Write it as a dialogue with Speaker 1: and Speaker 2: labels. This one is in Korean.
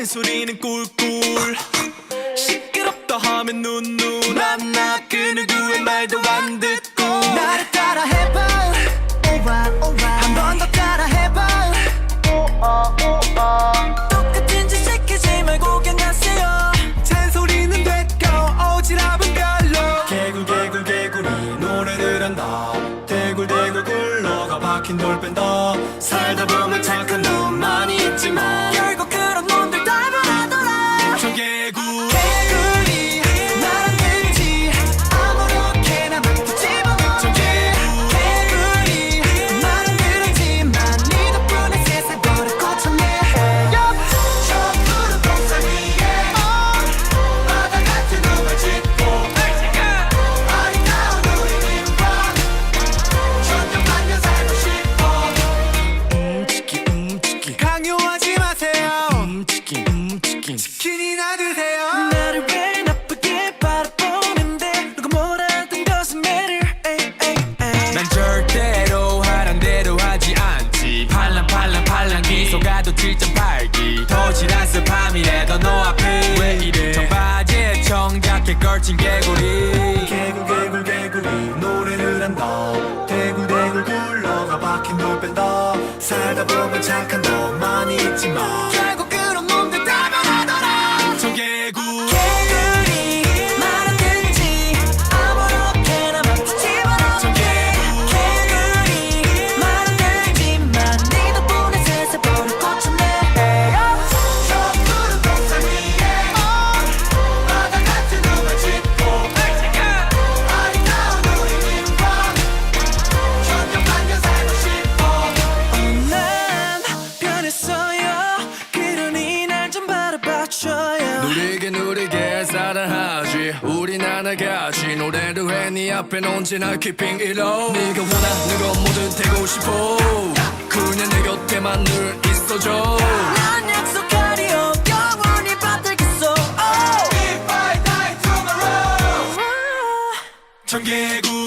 Speaker 1: 잔소리는 꿀꿀 시끄럽다 하면 눈누 남나 그 누구의 말도 안 듣고
Speaker 2: 나를 따라 해봐 한 번 더 따라 해봐 똑같은 짓 시키지 말고 그냥 가세요
Speaker 1: 잔소리는 됐고 오지랖은 별로 개굴 개구리 노래를 한다 대굴 굴러가 박힌 돌 뺀다 살다 보면 착한 놈만이 있지 뭐
Speaker 2: 결국 그런 놈들 다 변하더라
Speaker 1: 청개구리
Speaker 2: 나랑 왠지 아무렇게나 막 집어넣어 개구리 말은 그렇지만 네 덕분에 세상 버릇 고쳤네 저 푸른 동산 위에 바다 같은 꿈을 짓고 아리따운 우리님과 천년만년 살고 싶어
Speaker 1: 강요하지 마세요 치킨이나 드세요
Speaker 2: 나를 왜 나쁘게 바라보는데 누가 뭐라든 doesn't matter
Speaker 1: 난 절대로 하란 대로 하지 않지 팔랑 기소가도 7.8기 도시락스 밤이래도 너 앞에 왜 이래 청바지에 청자켓 걸친 개구리 개구리 노래를 한다 대굴 굴러가 박힌 돌 뺀다 살다 보면 착한 놈만이 있지만
Speaker 2: 결국 그런 놈들 다 변하더라
Speaker 1: 청개구리
Speaker 2: 개구리 말은 듣지 아무렇게나 막 집어넣어 개구리 말은 듣지만 네 덕분에 세상 버릇 고쳤네 저 푸른 동산 위에 바다 같은 꿈을 짓고 아리따운 우리님과 천년만년 살고 싶어 난 변했어요 그러니 날 좀 바라봐줘요
Speaker 3: 누리게 사랑하지 우린 하나같이 노래를 해 네 앞에 언제나 keeping it low 네가 원하는 건 뭐든 되고 싶어 그냥 내 곁에만 늘 있어줘
Speaker 2: 난 약속하리요 영원히 받들겠어
Speaker 1: If I die tomorrow 청개구리